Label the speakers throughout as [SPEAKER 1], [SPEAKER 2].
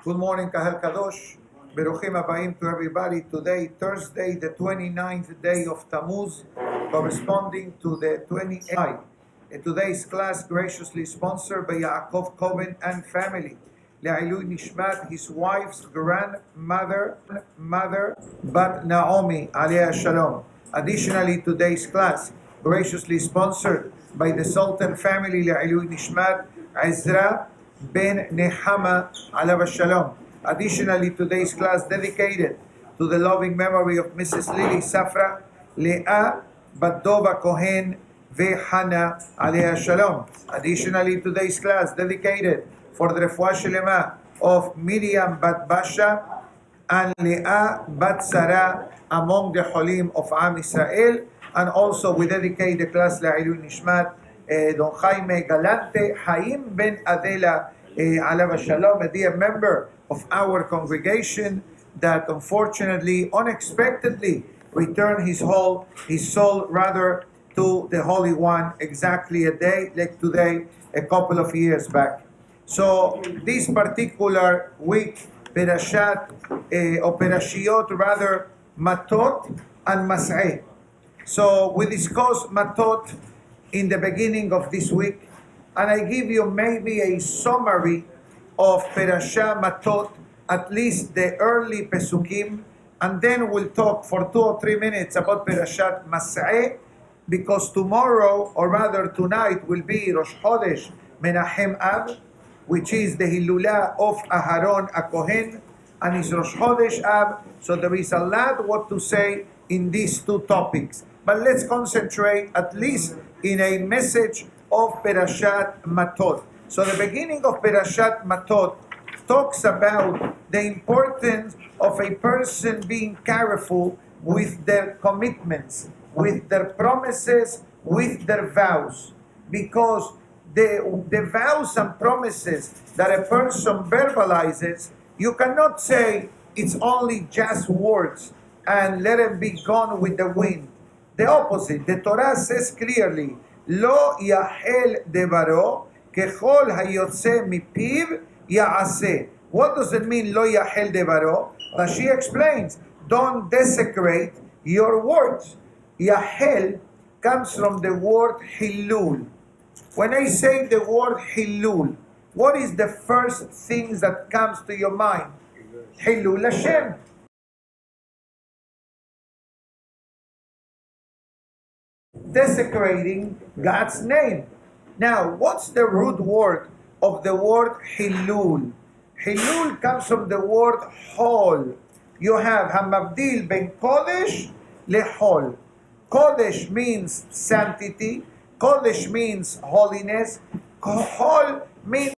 [SPEAKER 1] Good morning, Kahal Kadosh. Beruchim Abayim to everybody. Today, Thursday, the 29th day of Tammuz, corresponding to the 28th. Today's class graciously sponsored by Yaakov Cohen and family. Le'ilui Nishmat, his wife's grandmother, Bat Naomi, Aliyah Shalom. Additionally, today's class graciously sponsored by the Sultan family, Le'ilui Nishmat, Ezra Ben Nehama Alav Shalom. Additionally, today's class dedicated to the loving memory of Mrs. Lily Safra, Leah Badova Kohen Vehana Aliyah Shalom. Additionally, today's class dedicated for the Refuah Shelema of Miriam Bat Basha and Leah Bat Sara among the Holim of Am Israel. And also we dedicate the class La'ilui Nishmat Don Jaime Galante, Haim Ben Adela Alav Shalom, a dear member of our congregation that unfortunately, unexpectedly returned his soul to the Holy One exactly a day like today, a couple of years back. So this particular week, Perashat, or Perashiot rather, Matot and Mas'eh. So we discussed Matot in the beginning of this week, and I give you maybe a summary of Perashat Matot, at least the early Pesukim, and then we'll talk for 2 or 3 minutes about Perashat Mas'eh, because tomorrow, or rather tonight, will be Rosh Chodesh Menachem Av, which is the Hilulah of Aharon HaKohen, and it's Rosh Chodesh Av, so there is a lot what to say in these two topics. But let's concentrate at least in a message of Perashat Matot. So the beginning of Perashat Matot talks about the importance of a person being careful with their commitments, with their promises, with their vows. Because the vows and promises that a person verbalizes, you cannot say it's only just words and let it be gone with the wind. The opposite. The Torah says clearly, Lo yahel devaro kechol hayotze mipiv ya'aseh. What does it mean, Lo yahel devaro? Rashi explains, don't desecrate your words. Yahel comes from the word hilul. When I say the word hilul, what is the first thing that comes to your mind? Hilul Hashem. Desecrating God's name. Now, what's the root word of the word Hilul? Hilul comes from the word Hol. You have Hamavdil ben Kodesh lehol. Kodesh means sanctity. Kodesh means holiness. Hol means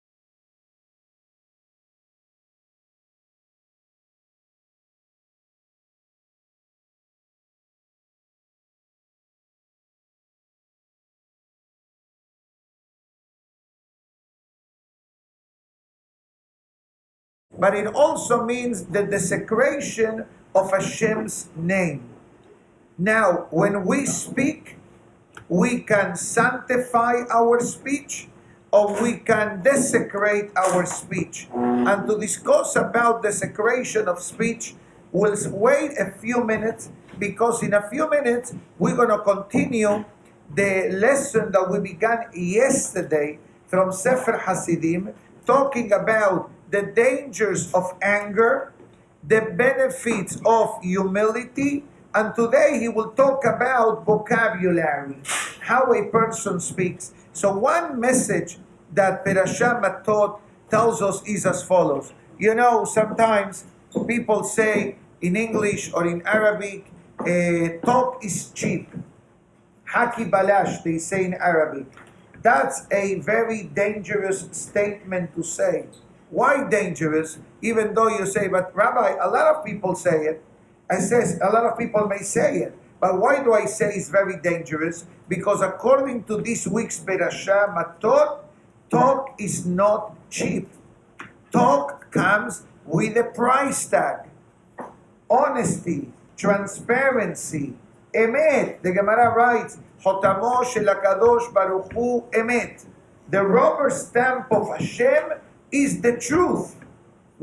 [SPEAKER 1] but it also means the desecration of Hashem's name. Now, when we speak, we can sanctify our speech or we can desecrate our speech. And to discuss about desecration of speech, we'll wait a few minutes, because in a few minutes we're going to continue the lesson that we began yesterday from Sefer Hasidim, talking about the dangers of anger, the benefits of humility, and today he will talk about vocabulary, how a person speaks. So one message that Perashat Matot tells us is as follows. You know, sometimes people say in English or in Arabic, talk is cheap. Haki balash, they say in Arabic. That's a very dangerous statement to say. Why dangerous? Even though you say, but Rabbi, a lot of people say it. I says a lot of people may say it. But why do I say it's very dangerous? Because according to this week's Perashat Matot, talk is not cheap. Talk comes with a price tag. Honesty, transparency, emet. The Gemara writes, Chotamo shel HaKadosh Baruch Hu emet. The rubber stamp of Hashem is the truth.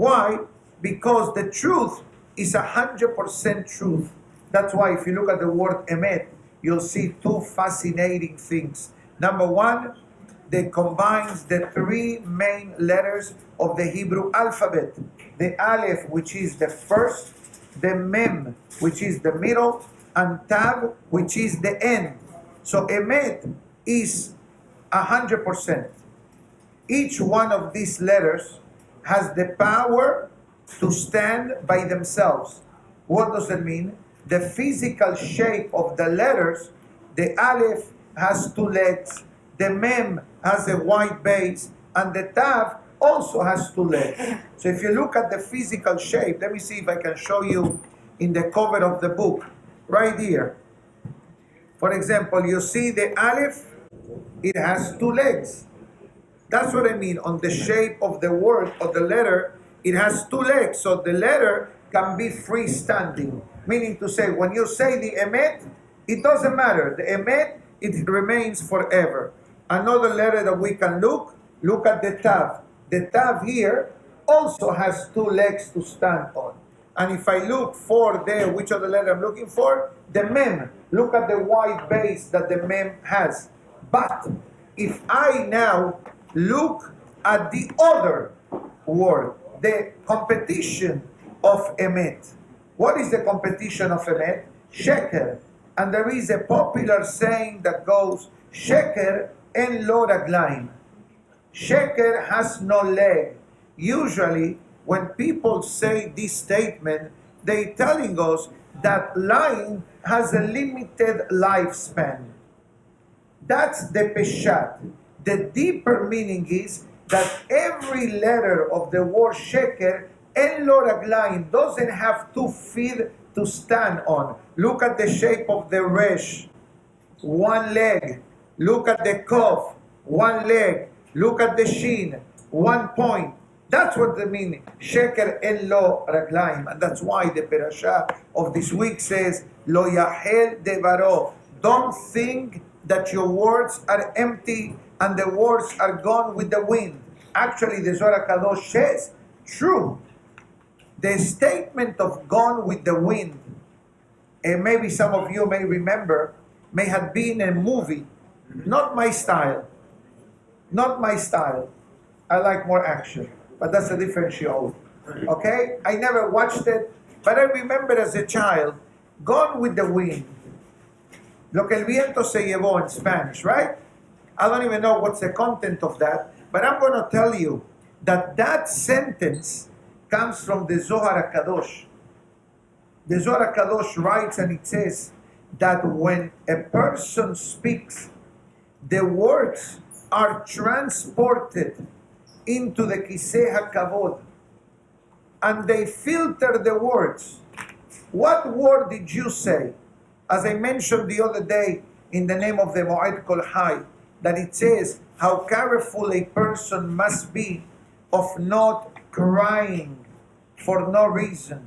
[SPEAKER 1] Why? Because the truth is 100% truth. That's why if you look at the word emet, you'll see two fascinating things. Number one, they combines the three main letters of the Hebrew alphabet. The Aleph, which is the first, the Mem, which is the middle, and Tav, which is the end. So Emet is 100%. Each one of these letters has the power to stand by themselves. What does it mean? The physical shape of the letters, the Aleph has two legs, the Mem has a white base, and the Tav also has two legs. So if you look at the physical shape, let me see if I can show you in the cover of the book, right here. For example, you see the Aleph, it has two legs. That's what I mean. On the shape of the word or the letter, it has two legs. So the letter can be freestanding. Meaning to say, when you say the Emet, it doesn't matter. The Emet, it remains forever. Another letter that we can look at the Tav. The Tav here also has two legs to stand on. And if I look for there, which other letter I'm looking for? The Mem. Look at the white base that the Mem has. But if I now look at the other word, the competition of Emet. What is the competition of Emet? Sheker. And there is a popular saying that goes, Sheker en lo raglaim. Sheker has no leg. Usually, when people say this statement, they're telling us that lying has a limited lifespan. That's the peshat. The deeper meaning is that every letter of the word sheker, en lo raglaim, doesn't have 2 feet to stand on. Look at the shape of the resh, one leg. Look at the kof, one leg. Look at the shin, 1 point. That's what the meaning, sheker en lo raglaim. And that's why the parasha of this week says, lo yahel devaro. Don't think that your words are empty and the words are gone with the wind. Actually, the Zohar Kadosh says, true. The statement of gone with the wind, and maybe some of you may remember, may have been a movie. Not my style. Not my style. I like more action. But that's a different show. Okay? I never watched it, but I remember as a child, Gone with the Wind. Lo que el viento se llevó in Spanish, right? I don't even know what's the content of that, but I'm going to tell you that that sentence comes from the Zohar HaKadosh. The Zohar HaKadosh writes and it says that when a person speaks, the words are transported into the Kiseh HaKavod and they filter the words. What word did you say? As I mentioned the other day in the name of the Moed Kol Hai, that it says how careful a person must be of not crying for no reason.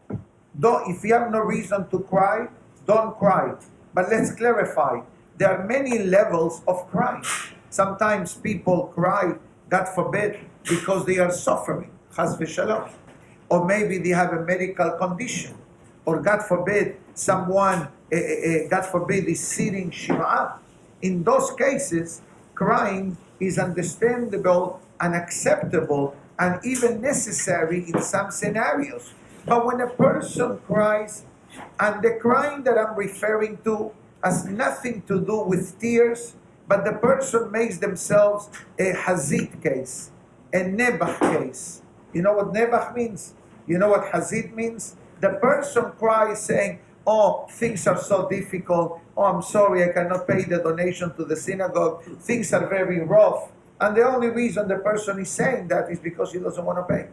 [SPEAKER 1] If you have no reason to cry, don't cry. But let's clarify. There are many levels of crying. Sometimes people cry, God forbid, because they are suffering, chas v'shalom. Or maybe they have a medical condition. Or God forbid, someone, God forbid, is sitting Shiva'ah. In those cases, crying is understandable and acceptable and even necessary in some scenarios. But when a person cries, and the crying that I'm referring to has nothing to do with tears, but the person makes themselves a hazit case, a nebach case. You know what nebach means? You know what hazit means? The person cries saying, oh, things are so difficult. Oh, I'm sorry, I cannot pay the donation to the synagogue. Things are very rough. And the only reason the person is saying that is because he doesn't want to pay.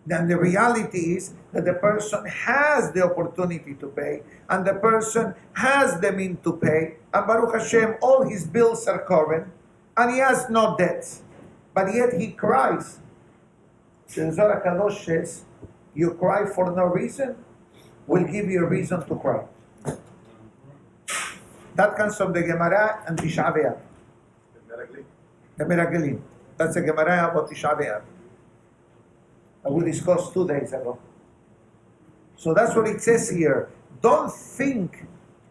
[SPEAKER 1] Then the reality is that the person has the opportunity to pay, and the person has the means to pay, and Baruch Hashem, all his bills are current, and he has no debts. But yet he cries. The Zohar HaKadosh says, you cry for no reason, we'll give you a reason to cry. That comes from the Gemara and Tisha B'Av. The Meragelim. That's the Gemara about Tisha B'Av. that we discussed 2 days ago. So that's what it says here. Don't think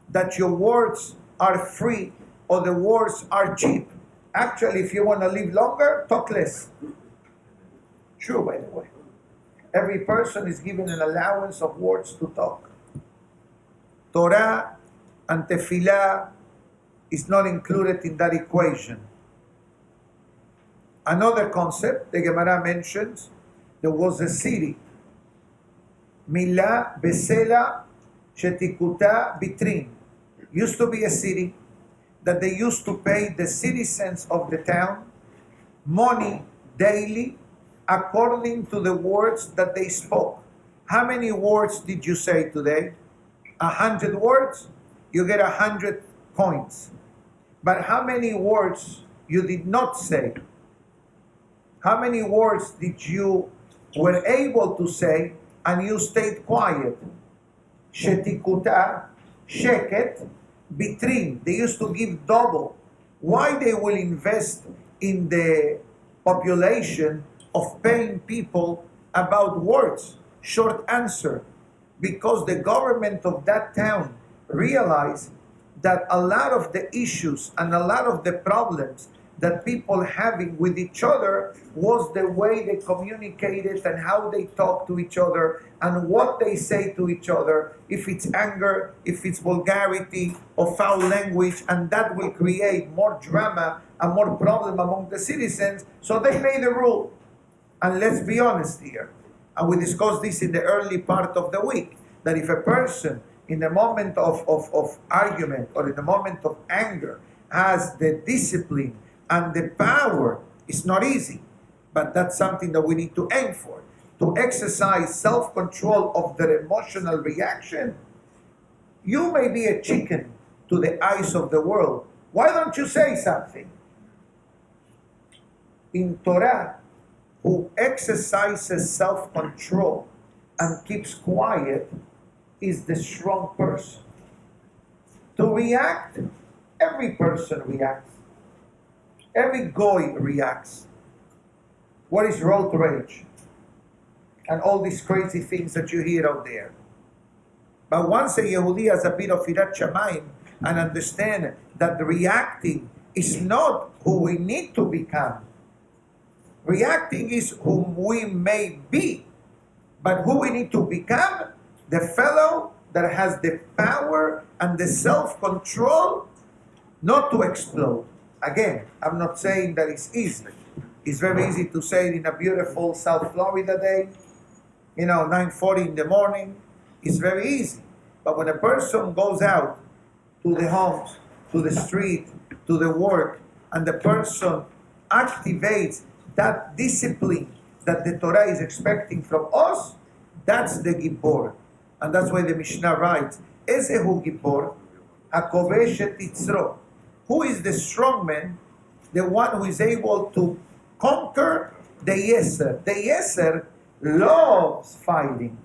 [SPEAKER 1] that your words are free or the words are cheap. Actually, if you want to live longer, talk less. True, by the way. Every person is given an allowance of words to talk. Torah and tefillah is not included in that equation. Another concept the Gemara mentions, there was a city, Milah Besela Shetikuta Bitrin. Used to be a city that they used to pay the citizens of the town money daily according to the words that they spoke. How many words did you say today? 100 words? You get 100 coins. But how many words you did not say? How many words did you were able to say and you stayed quiet? Shetikuta, sheket, bitrin. They used to give double. Why they will invest in the population of paying people about words? Short answer, because the government of that town realized that a lot of the issues and a lot of the problems that people having with each other was the way they communicated and how they talk to each other and what they say to each other, if it's anger, if it's vulgarity or foul language, and that will create more drama and more problem among the citizens. So they made a rule. And let's be honest here, and we discussed this in the early part of the week, that if a person in the moment of argument or in the moment of anger has the discipline and the power, it's not easy, but that's something that we need to aim for. To exercise self-control of their emotional reaction. You may be a chicken to the eyes of the world. Why don't you say something? In Torah, who exercises self-control and keeps quiet is the strong person. To react, every person reacts. Every goy reacts. What is road rage? And all these crazy things that you hear out there. But once a Yehudi has a bit of Irat Shamayim and understand that reacting is not who we need to become. Reacting is whom we may be. But who we need to become, the fellow that has the power and the self-control not to explode. Again, I'm not saying that it's easy. It's very easy to say it in a beautiful South Florida day, 9:40 in the morning. It's very easy. But when a person goes out to the homes, to the street, to the work, and the person activates that discipline that the Torah is expecting from us, that's the Gibbor. And that's why the Mishnah writes, Ezehu Gibbor, HaKovesh et Yitzro. Who is the strong man? The one who is able to conquer the Yeser. The Yeser loves fighting.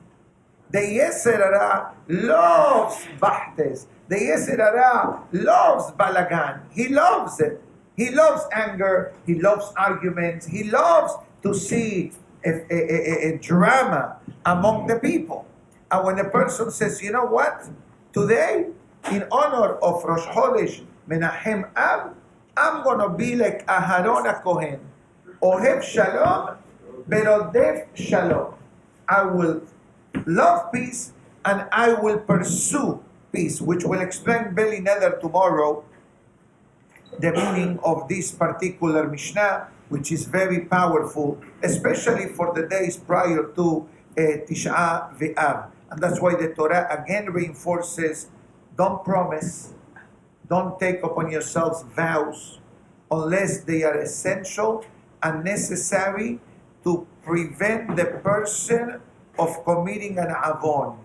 [SPEAKER 1] The Yeser Hara loves Bahtes. The Yeser Hara loves Balagan. He loves it. He loves anger. He loves arguments. He loves to see a drama among the people. And when a person says, you know what? Today, in honor of Rosh Chodesh, Menachem Av, I'm going to be like Aharon HaKohen. Ohev Shalom, Berodef Shalom. I will love peace and I will pursue peace, which will explain Beli Nether tomorrow, the meaning of this particular Mishnah, which is very powerful, especially for the days prior to Tisha V'Av. And that's why the Torah again reinforces, don't promise, don't take upon yourselves vows unless they are essential and necessary to prevent the person of committing an avon.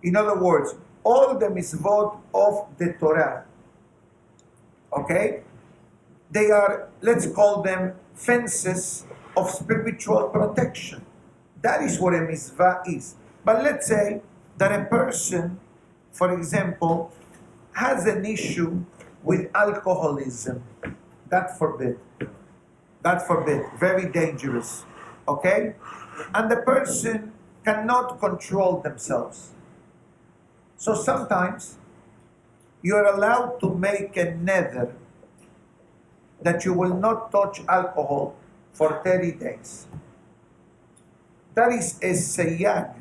[SPEAKER 1] In other words, all the mitzvot of the Torah, okay, they are, let's call them fences of spiritual protection. That is what a mitzvah is. But let's say that a person, for example, has an issue with alcoholism. God forbid. God forbid. Very dangerous. Okay? and the person cannot control themselves. So sometimes you're allowed to make a nether that you will not touch alcohol for 30 days. That is a sayag.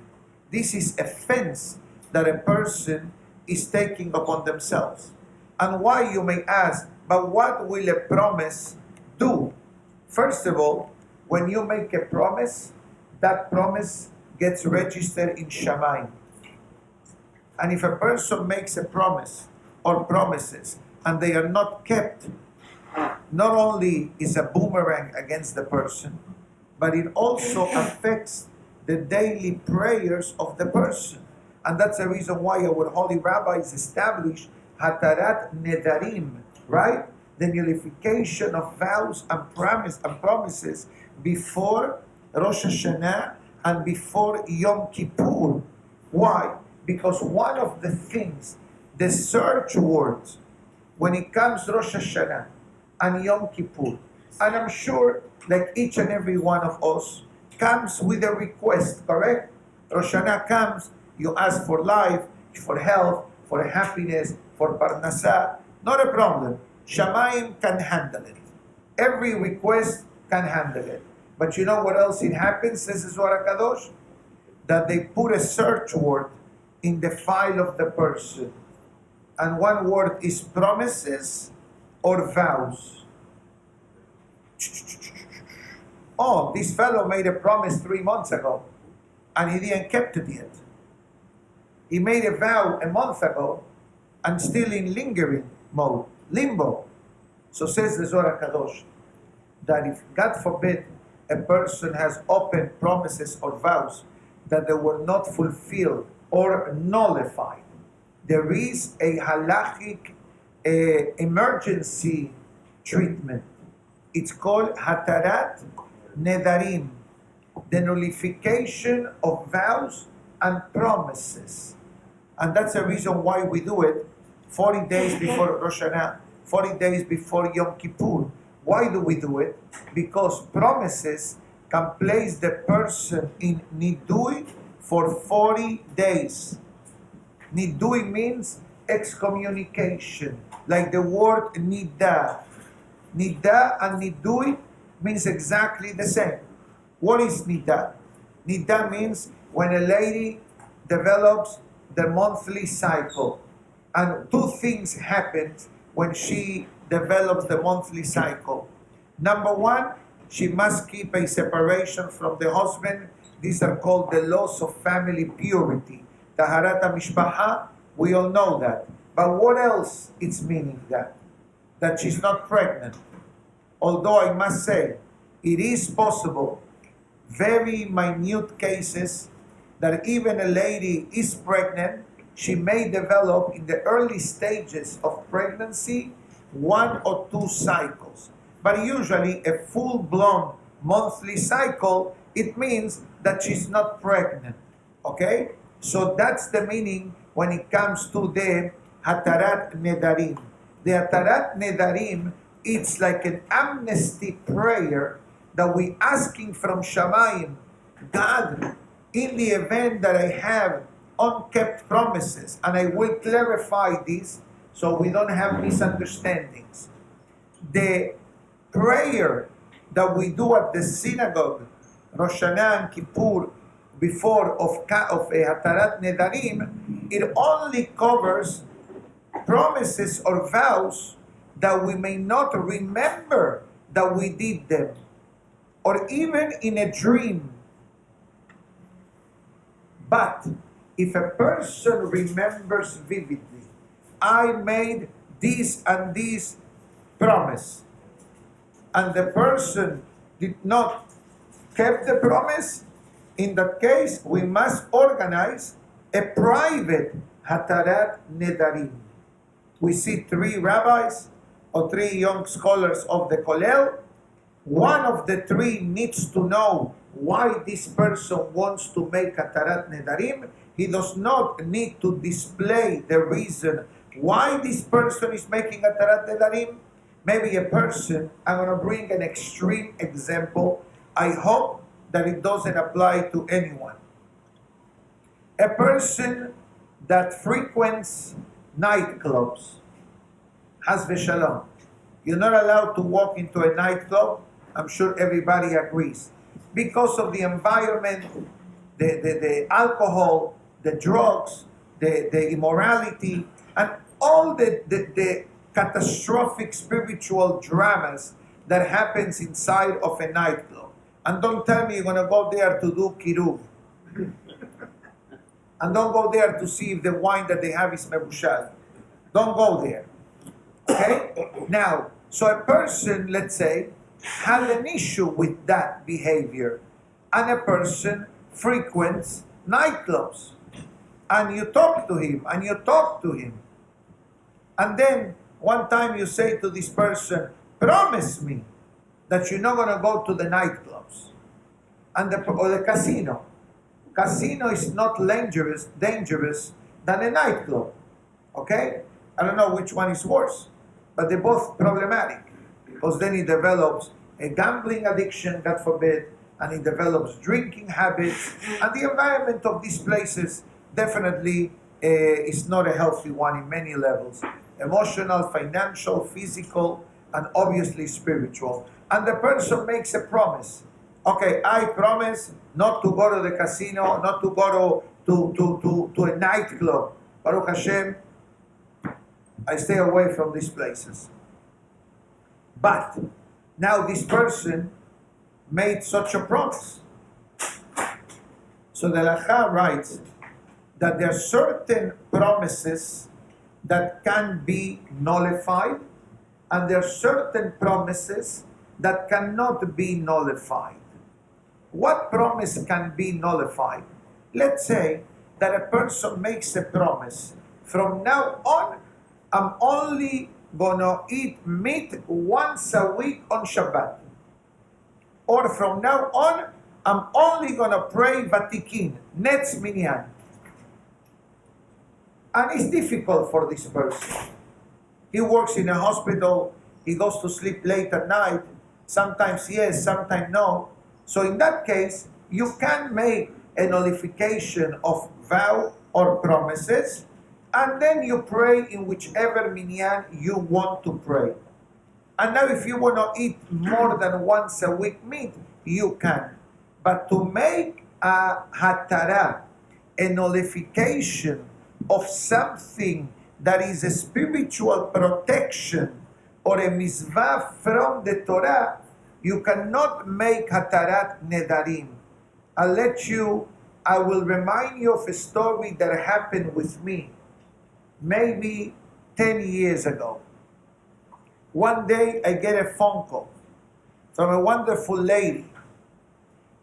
[SPEAKER 1] This is a fence that a person is taking upon themselves. And why, you may ask, but what will a promise do? First of all, when you make a promise, that promise gets registered in Shamayim. And if a person makes a promise or promises and they are not kept, not only is a boomerang against the person, but it also affects the daily prayers of the person. And that's the reason why our holy rabbis established Hatarat Nedarim, right? The nullification of vows and promises before Rosh Hashanah and before Yom Kippur. Why? Because one of the things, the search words, when it comes Rosh Hashanah and Yom Kippur, and I'm sure like each and every one of us comes with a request, correct? Rosh Hashanah comes, you ask for life, for health, for happiness, for parnasah, not a problem. Shamayim can handle it. Every request can handle it. But you know what else it happens, says the Zohar HaKadosh? That they put a search word in the file of the person. And one word is promises or vows. Oh, this fellow made a promise 3 months ago and he didn't kept it yet. He made a vow a month ago and still in lingering mode, limbo. So says the Zohar HaKadosh that if, God forbid, a person has open promises or vows that they were not fulfilled or nullified, there is a halachic emergency treatment. It's called Hatarat Nedarim, the nullification of vows and promises. And that's the reason why we do it 40 days before Rosh Hashanah, 40 days before Yom Kippur. Why do we do it? Because promises can place the person in nidui for 40 days. Nidui means excommunication, like the word nida. Nida and nidui means exactly the same. What is nida? Nida means when a lady develops the monthly cycle. And two things happen when she develops the monthly cycle. Number one, she must keep a separation from the husband. These are called the laws of family purity. Taharat mishpacha, we all know that. But what else it's meaning that? That she's not pregnant. Although I must say, it is possible, very minute cases, that even a lady is pregnant, she may develop in the early stages of pregnancy 1 or 2 cycles. But usually a full-blown monthly cycle, it means that she's not pregnant. Okay? So that's the meaning when it comes to the Hatarat Nedarim. The Hatarat Nedarim, it's like an amnesty prayer that we asking from Shamayim, God, in the event that I have unkept promises, and I will clarify this so we don't have misunderstandings. The prayer that we do at the synagogue, Rosh Hashanah and Kippur, before of a Hatarat Nedarim, it only covers promises or vows that we may not remember that we did them, or even in a dream. But if a person remembers vividly, I made this and this promise, and the person did not keep the promise, in that case, we must organize a private Hatarat Nedarim. We see 3 rabbis or 3 young scholars of the Kollel. One of the 3 needs to know why this person wants to make Hatarat Nedarim. He does not need to display the reason why this person is making Hatarat Nedarim. Maybe a person, I'm going to bring an extreme example. I hope that it doesn't apply to anyone. A person that frequents nightclubs, has v'shalom. You're not allowed to walk into a nightclub. I'm sure everybody agrees. Because of the environment, the alcohol, the drugs, the immorality, and all the catastrophic spiritual dramas that happens inside of a nightclub. And don't tell me you're going to go there to do kiruv. And don't go there to see if the wine that they have is mebushal. Don't go there. Okay? Now, so a person, let's say, has an issue with that behavior, and a person frequents nightclubs, and you talk to him, and you talk to him, and then one time you say to this person, promise me that you're not going to go to the nightclubs or the casino. Casino is not dangerous than a nightclub. Okay? I don't know which one is worse, but they're both problematic, because then he develops a gambling addiction, God forbid, and he develops drinking habits, and the environment of these places definitely is not a healthy one in many levels: emotional, financial, physical, and obviously spiritual. And the person makes a promise. Okay, I promise not to go to the casino, not to go to a nightclub. Baruch Hashem, I stay away from these places. But now this person made such a promise. So the Halakha writes that there are certain promises that can be nullified, and there are certain promises that cannot be nullified. What promise can be nullified? Let's say that a person makes a promise. From now on, I'm only gonna eat meat once a week on Shabbat. Or from now on, I'm only gonna pray Vatikin, Netz Minyan. And it's difficult for this person. He works in a hospital, he goes to sleep late at night, sometimes yes, sometimes no. So in that case, you can make a nullification of vow or promises, and then you pray in whichever minyan you want to pray. And now if you want to eat more than once a week meat, you can. But to make a hatara, a nullification of something that is a spiritual protection or a mitzvah from the Torah, you cannot make hatarat nedarim. I will remind you of a story that happened with me maybe 10 years ago. One day I get a phone call from a wonderful lady,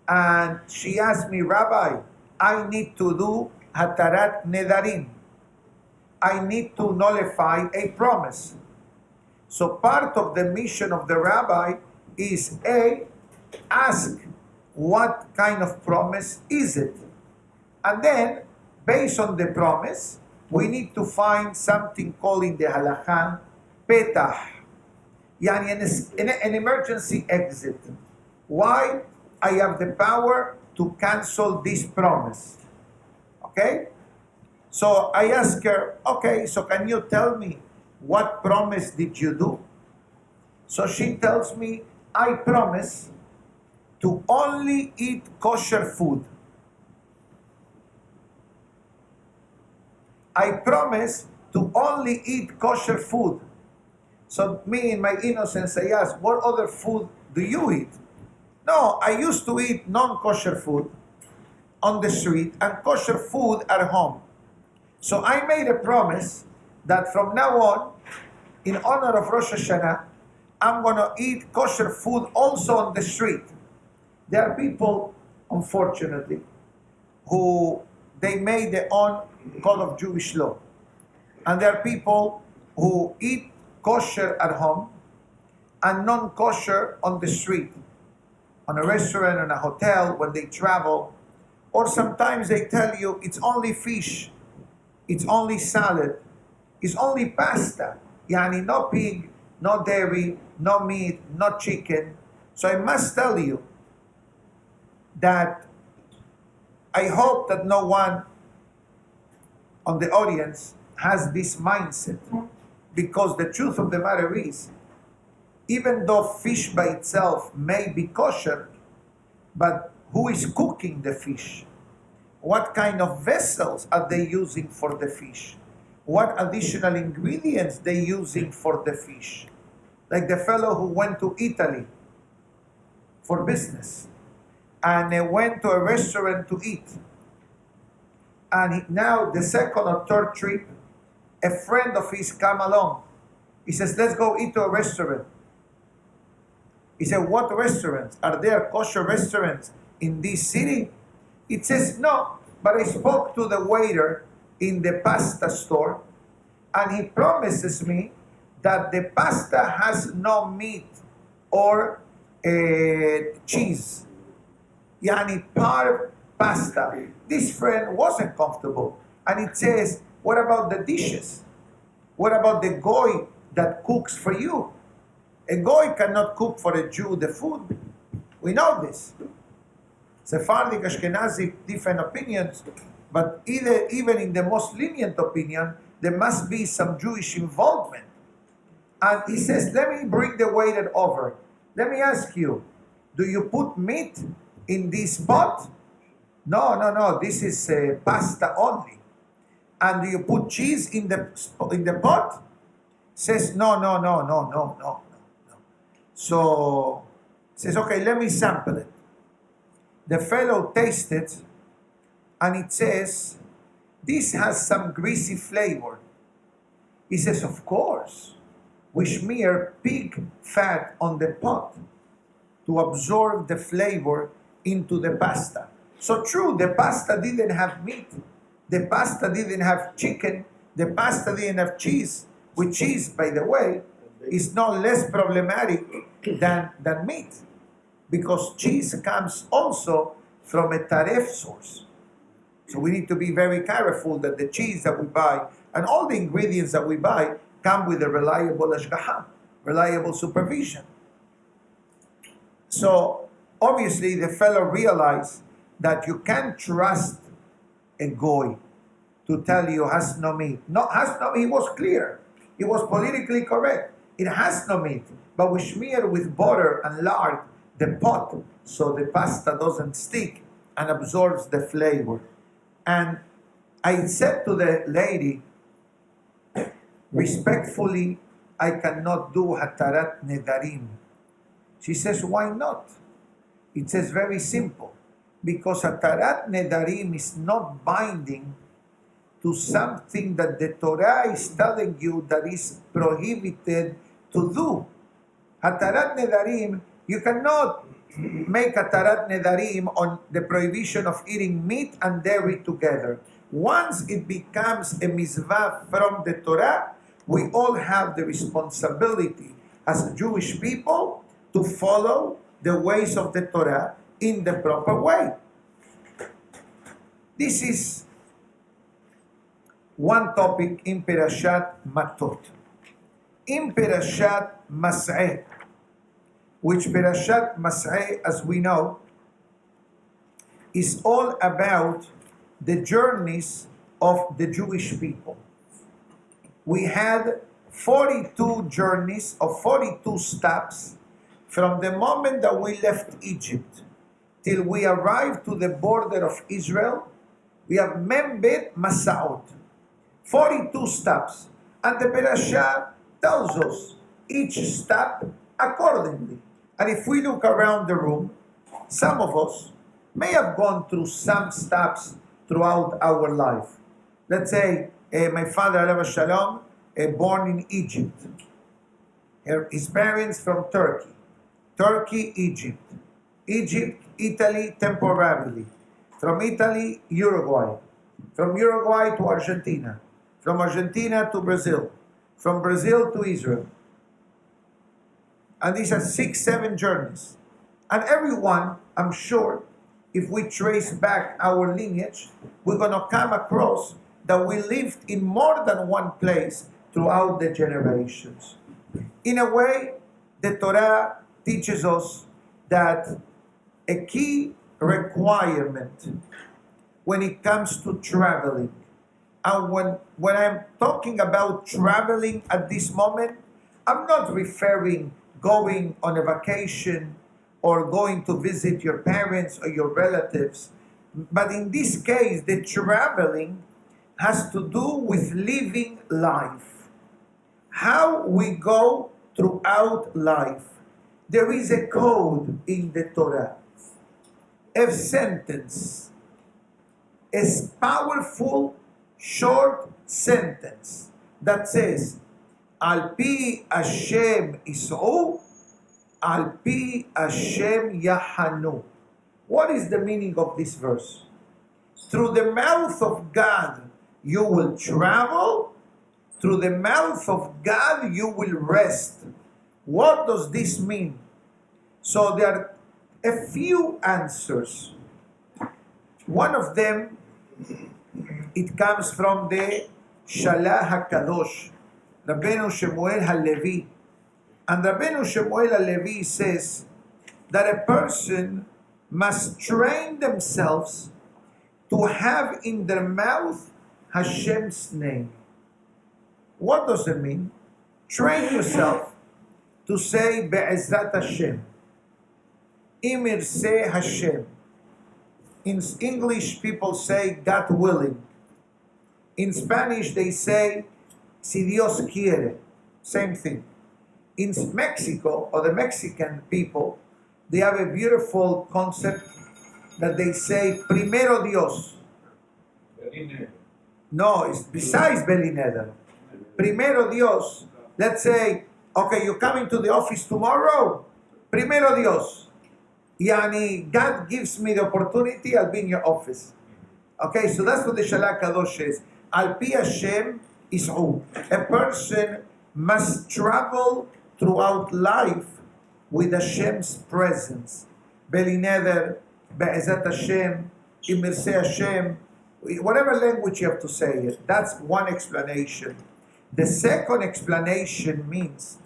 [SPEAKER 1] and she asked me, Rabbi, I need to do hatarat nedarim. I need to nullify a promise. So part of the mission of the rabbi is ask what kind of promise is it? And then, based on the promise, we need to find something called in the halakha, petah, yani an emergency exit. Why? I have the power to cancel this promise. Okay? So I ask her, okay, so can you tell me what promise did you do? So she tells me, I promise to only eat kosher food. I promise to only eat kosher food. So me, in my innocence, I ask, what other food do you eat? No, I used to eat non-kosher food on the street and kosher food at home. So I made a promise that from now on, in honor of Rosh Hashanah, I'm going to eat kosher food also on the street. There are people, unfortunately, who they made their own code of Jewish law. And there are people who eat kosher at home and non-kosher on the street, on a restaurant, in a hotel, when they travel. Or sometimes they tell you it's only fish, it's only salad, it's only pasta. Yani no pig, no dairy, no meat, no chicken. So I must tell you that I hope that no one on the audience has this mindset, because the truth of the matter is, even though fish by itself may be kosher, but who is cooking the fish? What kind of vessels are they using for the fish? What additional ingredients they using for the fish? Like the fellow who went to Italy for business and went to a restaurant to eat. And now the second or third trip, a friend of his come along. He says, let's go eat to a restaurant. He said, what restaurants? Are there kosher restaurants in this city? It says, no, but I spoke to the waiter in the pasta store, and he promises me that the pasta has no meat or cheese. Yani par pasta. This friend wasn't comfortable. And it says, what about the dishes? What about the goy that cooks for you? A goy cannot cook for a Jew the food. We know this. Sephardic, Ashkenazic, different opinions, but even in the most lenient opinion, there must be some Jewish involvement. And he says, let me bring the waiter over. Let me ask you, do you put meat in this pot? No, this is pasta only. And do you put cheese in the pot? Says, no. So, says, okay, let me sample it. The fellow tasted, and it says, this has some greasy flavor. He says, of course, we smear pig fat on the pot to absorb the flavor into the pasta. So true, the pasta didn't have meat. The pasta didn't have chicken. The pasta didn't have cheese. With cheese, by the way, is no less problematic than meat, because cheese comes also from a taref source. So we need to be very careful that the cheese that we buy and all the ingredients that we buy come with a reliable ashgaha, reliable supervision. So obviously the fellow realized that you can't trust a goy to tell you has no meat. He was clear. He was politically correct. It has no meat, but we smear with butter and lard the pot so the pasta doesn't stick and absorbs the flavor. And I said to the lady, respectfully, I cannot do hatarat nedarim. She says, why not? It says very simple, because hatarat nedarim is not binding to something that the Torah is telling you that is prohibited to do. Hatarat nedarim, you cannot make hatarat nedarim on the prohibition of eating meat and dairy together. Once it becomes a mitzvah from the Torah, we all have the responsibility as Jewish people to follow the ways of the Torah in the proper way. This is one topic in Perashat Matot. In Perashat Mas'eh, which Perashat Mas'eh, as we know, is all about the journeys of the Jewish people. We had 42 journeys of 42 stops from the moment that we left Egypt till we arrived to the border of Israel. We have Membet Masaot, 42 stops, and the Perashah tells us each stop accordingly. And if we look around the room, some of us may have gone through some stops throughout our life. Let's say my father, Alav Shalom, born in Egypt. His parents from Turkey. Turkey, Egypt. Egypt, Italy temporarily. From Italy, Uruguay. From Uruguay to Argentina. From Argentina to Brazil. From Brazil to Israel. And these are 6-7 journeys. And everyone, I'm sure, if we trace back our lineage, we're going to come across that we lived in more than one place throughout the generations. In a way, the Torah teaches us that a key requirement when it comes to traveling. And when I'm talking about traveling at this moment, I'm not referring going on a vacation or going to visit your parents or your relatives. But in this case, the traveling has to do with living life. How we go throughout life. There is a code in the Torah, a sentence, a powerful short sentence that says, Al pi Hashem is'u, Al pi Hashem yahanu. What is the meaning of this verse? Through the mouth of God you will travel, through the mouth of God you will rest. What does this mean? So there are a few answers. One of them, it comes from the Shalah HaKadosh, Rabino Shmuel HaLevi. And Rabino Shmuel HaLevi says that a person must train themselves to have in their mouth Hashem's name. What does it mean? Train yourself to say Be'ezrat Hashem, Imirse Hashem. In English, people say God willing. In Spanish, they say Si Dios quiere. Same thing. In Mexico, or the Mexican people, they have a beautiful concept that they say Primero Dios. No, it's besides Belineder. Primero Dios. Let's say, okay, you're coming to the office tomorrow. Primero Dios. Yani, God gives me the opportunity, I'll be in your office. Okay, so that's what the Shalah Kadosh is. Al pi Hashem is'u. A person must travel throughout life with Hashem's presence. Belineder, Be'ezat Hashem, Imirse Hashem, whatever language you have to say it. That's one explanation. The second explanation means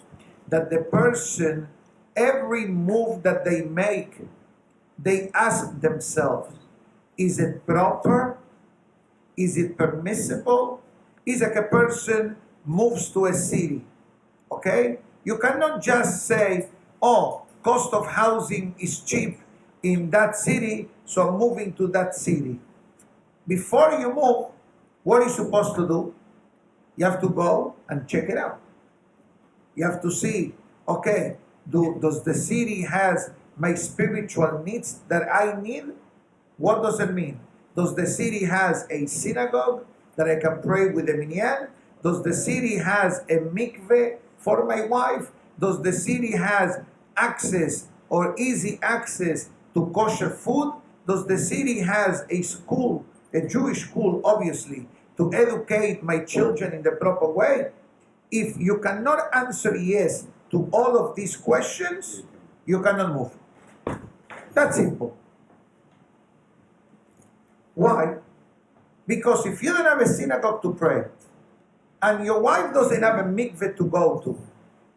[SPEAKER 1] that the person, every move that they make, they ask themselves, is it proper? Is it permissible? Is like a person moves to a city, okay? You cannot just say, oh, cost of housing is cheap in that city, so I'm moving to that city. Before you move, what are you supposed to do? You have to go and check it out. You have to see, okay, does the city has my spiritual needs that I need? What does it mean? Does the city has a synagogue that I can pray with the minyan? Does the city has a mikveh for my wife? Does the city has access or easy access to kosher food? Does the city has a school, a Jewish school, obviously, to educate my children in the proper way? If you cannot answer yes to all of these questions, you cannot move. That's simple. Why? Because if you don't have a synagogue to pray, and your wife doesn't have a mikveh to go to,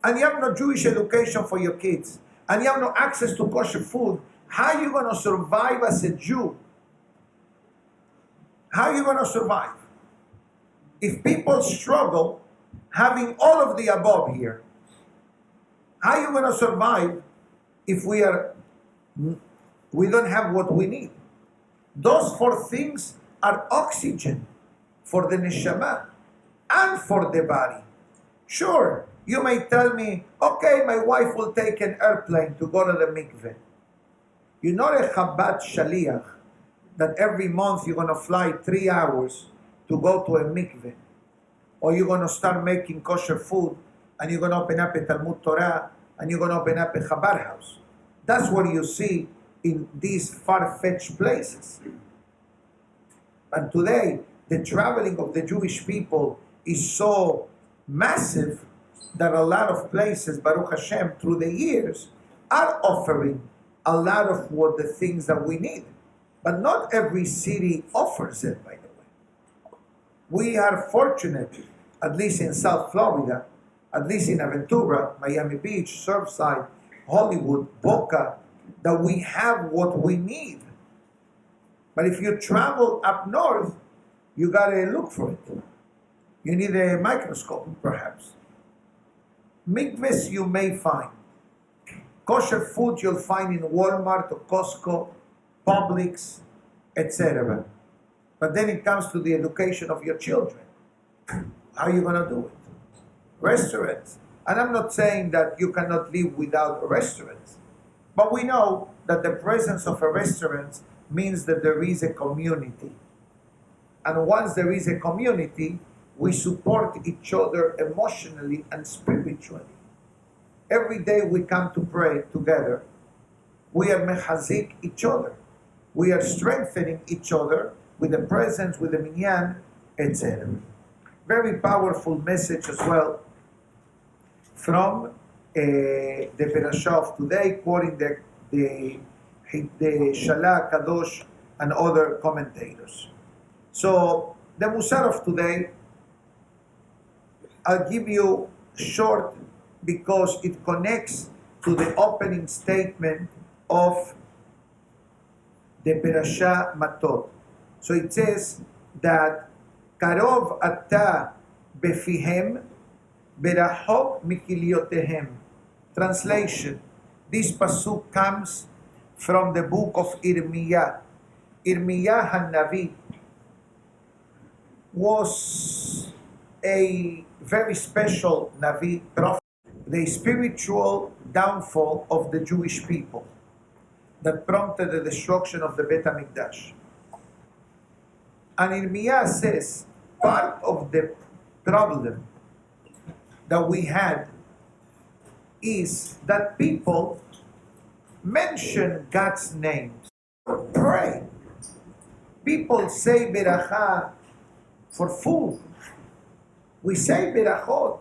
[SPEAKER 1] and you have no Jewish education for your kids, and you have no access to kosher food, how are you going to survive as a Jew? How are you going to survive? If people struggle having all of the above here, how are you going to survive if we don't have what we need? Those four things are oxygen for the neshama and for the body. Sure, you may tell me, okay, my wife will take an airplane to go to the mikveh. You're not a Chabad Shaliach that every month you're going to fly 3 hours to go to a mikveh. Or you're going to start making kosher food and you're going to open up a Talmud Torah and you're going to open up a Chabad house. That's what you see in these far-fetched places. And today, the traveling of the Jewish people is so massive that a lot of places, Baruch Hashem, through the years, are offering a lot of what the things that we need. But not every city offers it, by the way. We are fortunate, at least in South Florida, at least in Aventura, Miami Beach, Surfside, Hollywood, Boca, that we have what we need. But if you travel up north, you gotta look for it. You need a microscope, perhaps. Mikvahs you may find. Kosher food you'll find in Walmart or Costco, Publix, etc. But then it comes to the education of your children. How are you going to do it? Restaurants. And I'm not saying that you cannot live without restaurants. But we know that the presence of a restaurant means that there is a community. And once there is a community, we support each other emotionally and spiritually. Every day we come to pray together. We are mechazik each other. We are strengthening each other with the presence, with the minyan, etc. Very powerful message as well from the parasha of today, quoting the Shalah, Kadosh, and other commentators. So the Musar of today, I'll give you short because it connects to the opening statement of the parasha Matot. So it says that Karov ata befihem berachok mikiliotehem. Translation: this pasuk comes from the book of Irmiyah. Irmiyah HaNavi was a very special Navi prophet, the spiritual downfall of the Jewish people that prompted the destruction of the Bet HaMikdash. And Irmiyah says, part of the problem that we had is that people mention God's names, pray. People say beracha for food. We say berachot.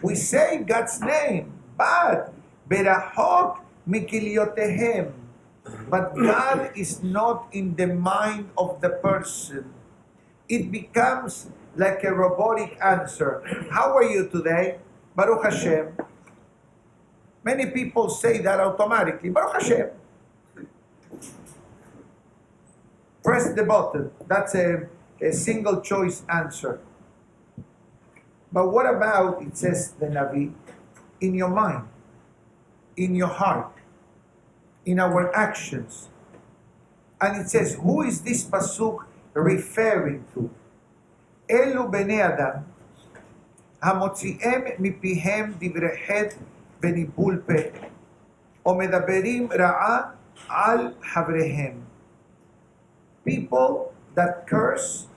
[SPEAKER 1] We say God's name, but berachot mikiliotehem. But God is not in the mind of the person. It becomes like a robotic answer. How are you today? Baruch Hashem. Many people say that automatically. Baruch Hashem. Press the button. That's a single choice answer. But what about, it says the Navi, in your mind, in your heart, in our actions? And it says, who is this pasuk referring to? Elu bnei adam, hamotzi'em mipihem divrei chet v'nibul peh, o medaberim ra'a al havrehem. People that curse,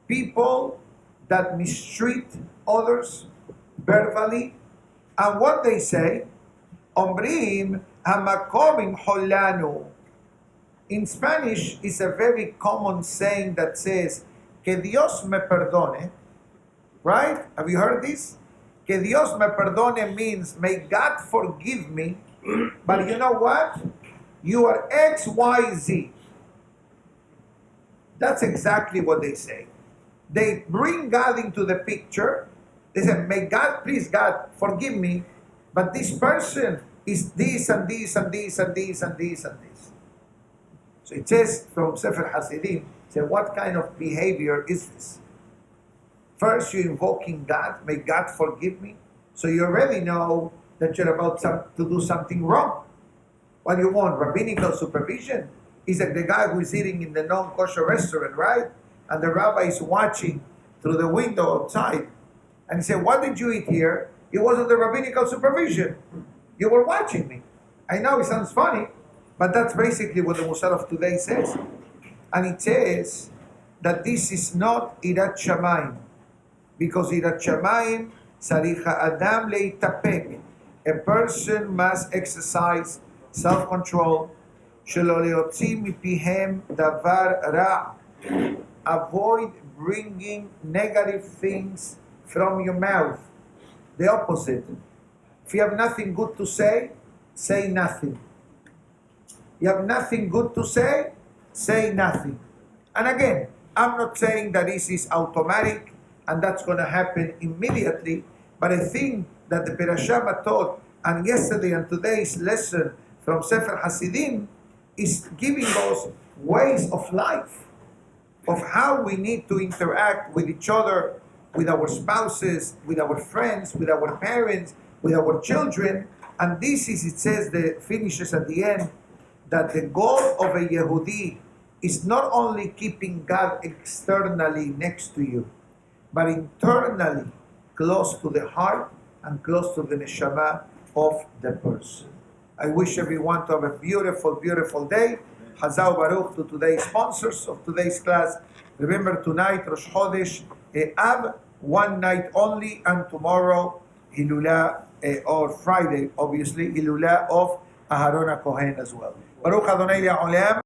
[SPEAKER 1] people that mistreat others verbally, and what they say, Ombrim hamakomim holanu. In Spanish, it's a very common saying that says, que Dios me perdone, right? Have you heard this? Que Dios me perdone means, may God forgive me, but you know what? You are X, Y, Z. That's exactly what they say. They bring God into the picture. They say, may God, please God, forgive me, but this person is this and this and this and this and this and this. So it says from Sefer Hasidim, say, what kind of behavior is this? First, you're invoking God, may God forgive me. So you already know that you're about to do something wrong. What do you want? Rabbinical supervision? He's like the guy who is eating in the non-kosher restaurant, right? And the rabbi is watching through the window outside. And he said, what did you eat here? It wasn't the rabbinical supervision. You were watching me. I know it sounds funny, but that's basically what the Musar of today says. And it says that this is not Irat Shamayim, because Irat Shamayim, Saricha Adam leitapek. A person must exercise self-control. Shelo leotzi mipihem davar ra. Avoid bringing negative things from your mouth. The opposite. If you have nothing good to say nothing. You have nothing good to say nothing. And again, I'm not saying that this is automatic and that's going to happen immediately, but I think that the Parasha Matot and yesterday and today's lesson from Sefer Hasidim is giving us ways of life, of how we need to interact with each other, with our spouses, with our friends, with our parents, with our children. And this is, it says, the finishes at the end, that the goal of a Yehudi is not only keeping God externally next to you, but internally close to the heart and close to the neshama of the person. I wish everyone to have a beautiful, beautiful day. Chazal Baruch to today's sponsors of today's class. Remember, tonight, Rosh Chodesh Av, one night only, and tomorrow, Hilula, or Friday, obviously, Hilula of Aharon HaKohen as well. Baruch Adonai Le'olam.